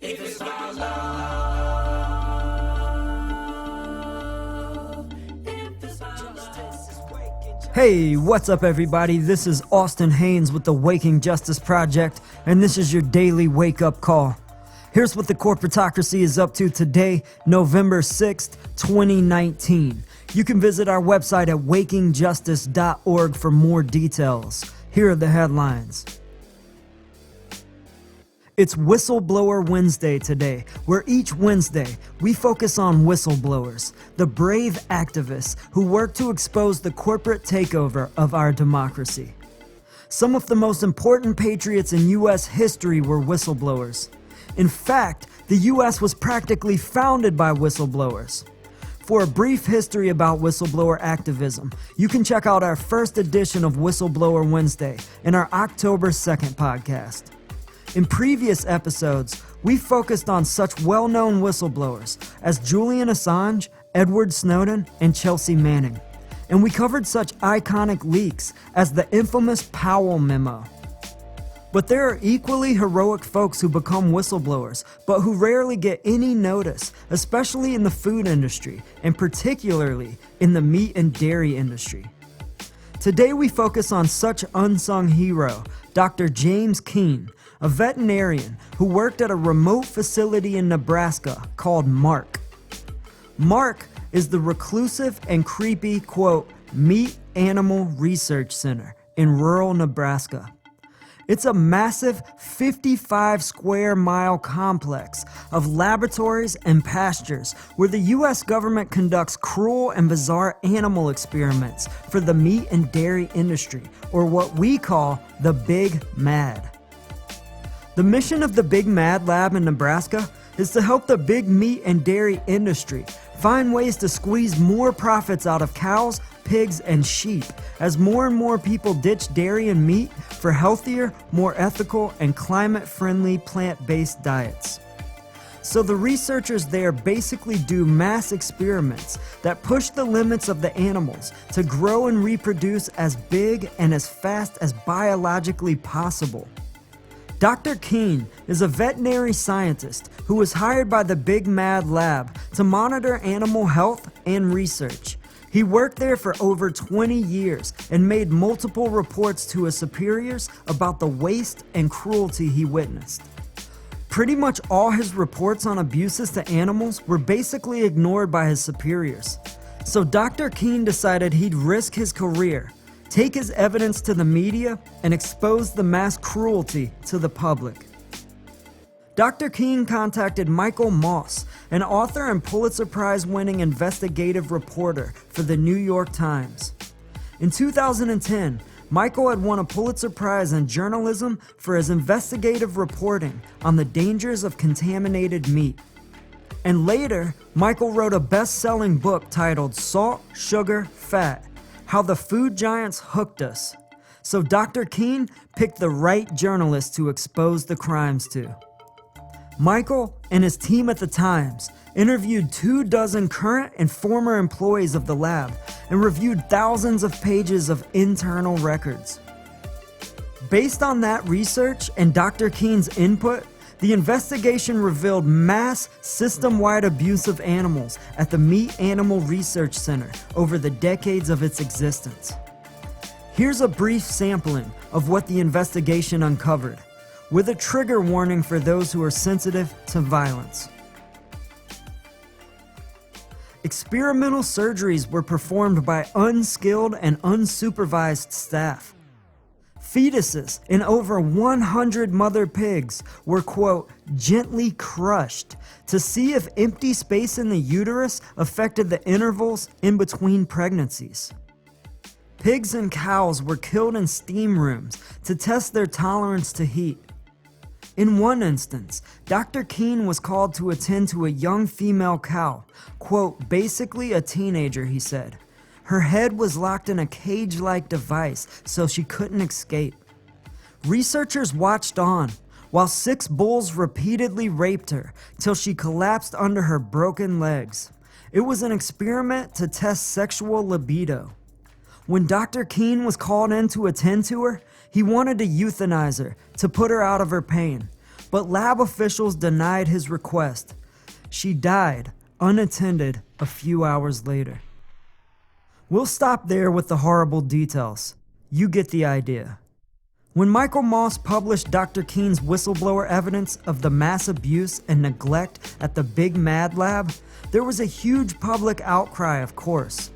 If it's about love, if it's about love. Hey, what's up everybody? This is Austin Haynes with the Waking Justice Project, and this is your daily wake-up call. Here's what the corporatocracy is up to today, November 6th, 2019. You can visit our website at wakingjustice.org for more details. Here are the headlines. It's Whistleblower Wednesday today, where each Wednesday we focus on whistleblowers, the brave activists who work to expose the corporate takeover of our democracy. Some of the most important patriots in U.S. history were whistleblowers. In fact, the U.S. was practically founded by whistleblowers. For a brief history about whistleblower activism, you can check out our first edition of Whistleblower Wednesday in our October 2nd podcast. In previous episodes, we focused on such well-known whistleblowers as Julian Assange, Edward Snowden, and Chelsea Manning. And we covered such iconic leaks as the infamous Powell memo. But there are equally heroic folks who become whistleblowers, but who rarely get any notice, especially in the food industry, and particularly in the meat and dairy industry. Today we focus on such unsung hero, Dr. James Keene, a veterinarian who worked at a remote facility in Nebraska called MARC. MARC is the reclusive and creepy, quote, meat animal research center in rural Nebraska. It's a massive 55 square mile complex of laboratories and pastures where the U.S. government conducts cruel and bizarre animal experiments for the meat and dairy industry, or what we call the BigMAD. The mission of the BigMAD lab in Nebraska is to help the big meat and dairy industry find ways to squeeze more profits out of cows, pigs, and sheep as more and more people ditch dairy and meat for healthier, more ethical, and climate-friendly plant-based diets. So the researchers there basically do mass experiments that push the limits of the animals to grow and reproduce as big and as fast as biologically possible. Dr. Keene is a veterinary scientist who was hired by the BigMAD lab to monitor animal health and research. He worked there for over 20 years and made multiple reports to his superiors about the waste and cruelty he witnessed. Pretty much all his reports on abuses to animals were basically ignored by his superiors. So Dr. Keene decided he'd risk his career, take his evidence to the media, and expose the mass cruelty to the public. Dr. Keene contacted Michael Moss, an author and Pulitzer Prize-winning investigative reporter for the New York Times. In 2010, Michael had won a Pulitzer Prize in journalism for his investigative reporting on the dangers of contaminated meat. And later, Michael wrote a best-selling book titled Salt, Sugar, Fat: How the Food Giants Hooked Us. So Dr. Keene picked the right journalist to expose the crimes to. Michael and his team at the Times interviewed 24 current and former employees of the lab and reviewed thousands of pages of internal records. Based on that research and Dr. Keene's input, the investigation revealed mass, system-wide abuse of animals at the Meat Animal Research Center over the decades of its existence. Here's a brief sampling of what the investigation uncovered, with a trigger warning for those who are sensitive to violence. Experimental surgeries were performed by unskilled and unsupervised staff. Fetuses in over 100 mother pigs were, quote, gently crushed to see if empty space in the uterus affected the intervals in between pregnancies. Pigs and cows were killed in steam rooms to test their tolerance to heat. In one instance, Dr. Keene was called to attend to a young female cow, quote, basically a teenager, he said. Her head was locked in a cage-like device so she couldn't escape. Researchers watched on while 6 bulls repeatedly raped her till she collapsed under her broken legs. It was an experiment to test sexual libido. When Dr. Keene was called in to attend to her, he wanted to euthanize her to put her out of her pain. but lab officials denied his request. She died, unattended, a few hours later. We'll stop there with the horrible details. You get the idea. When Michael Moss published Dr. Keene's whistleblower evidence of the mass abuse and neglect at the BigMAD lab, there was a huge public outcry, of course.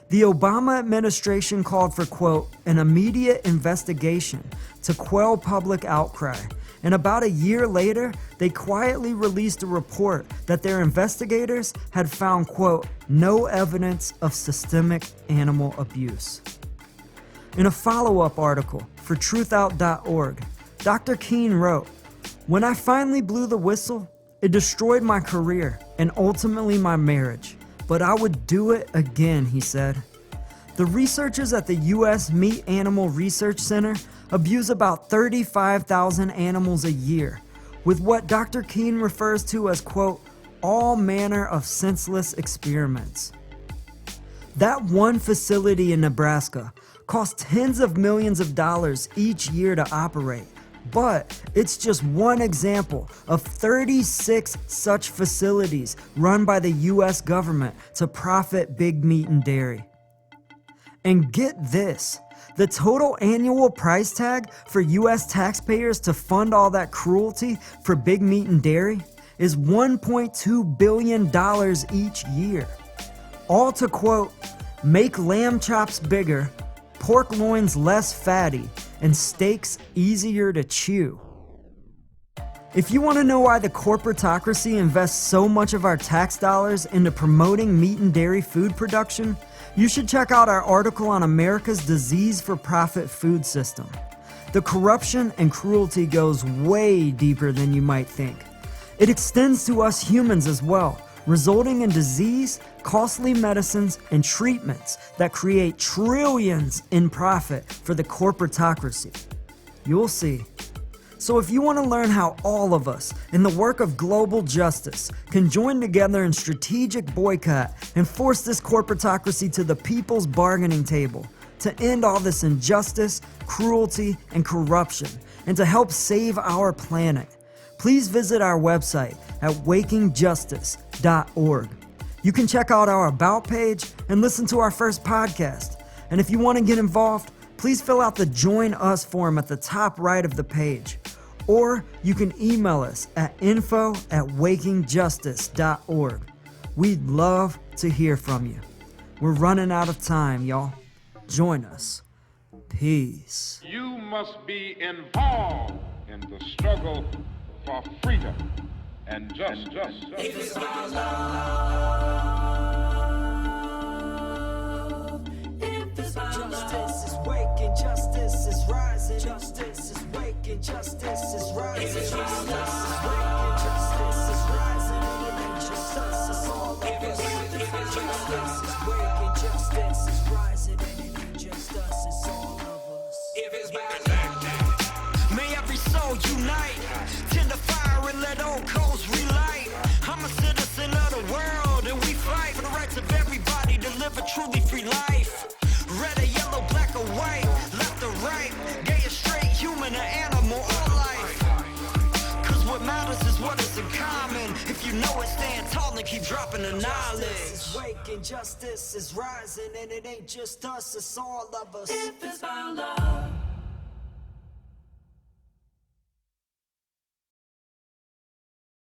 The Obama administration called for, quote, an immediate investigation to quell public outcry, and about a year later, they quietly released a report that their investigators had found, quote, no evidence of systemic animal abuse. In a follow-up article for truthout.org, Dr. Keene wrote, when I finally blew the whistle, it destroyed my career and ultimately my marriage, but I would do it again, he said. The researchers at the U.S. Meat Animal Research Center abuse about 35,000 animals a year, with what Dr. Keene refers to as, quote, all manner of senseless experiments. That one facility in Nebraska costs tens of millions of dollars each year to operate, but it's just one example of 36 such facilities run by the U.S. government to profit big meat and dairy. And get this, the total annual price tag for U.S. taxpayers to fund all that cruelty for big meat and dairy is $1.2 billion each year. All to, quote, make lamb chops bigger, pork loins less fatty, and steaks easier to chew. If you want to know why the corporatocracy invests so much of our tax dollars into promoting meat and dairy food production, you should check out our article on America's disease-for-profit food system. The corruption and cruelty goes way deeper than you might think. It extends to us humans as well, resulting in disease, costly medicines, and treatments that create trillions in profit for the corporatocracy. You'll see. So if you want to learn how all of us in the work of global justice can join together in strategic boycott and force this corporatocracy to the people's bargaining table to end all this injustice, cruelty, and corruption, and to help save our planet, please visit our website at wakingjustice.org. You can check out our About page and listen to our first podcast. And if you want to get involved, please fill out the Join Us form at the top right of the page. Or you can email us at info@wakingjustice.org. We'd love to hear from you. We're running out of time, y'all. Join us. Peace. You must be involved in the struggle for freedom and justice. If it's about love, if it's about justice is waking, justice is rising, justice is waking, justice is rising, if it's about love, justice is rising, and it ain't just us, it's all of us. Justice is waking, justice is rising, and it ain't just us, it's all of us. If it's about love, may every soul unite, tend the fire and let old coals relight. I'm a citizen of the world and we fight for the rights of everybody to live a truly free life. Red or yellow, black or white, left or right, gay or straight, human or animal, all life. Cause what matters is what is in common. If you know it, stand tall and keep dropping the knowledge. Justice is waking, justice is rising, and it ain't just us, it's all of us. If it's about love.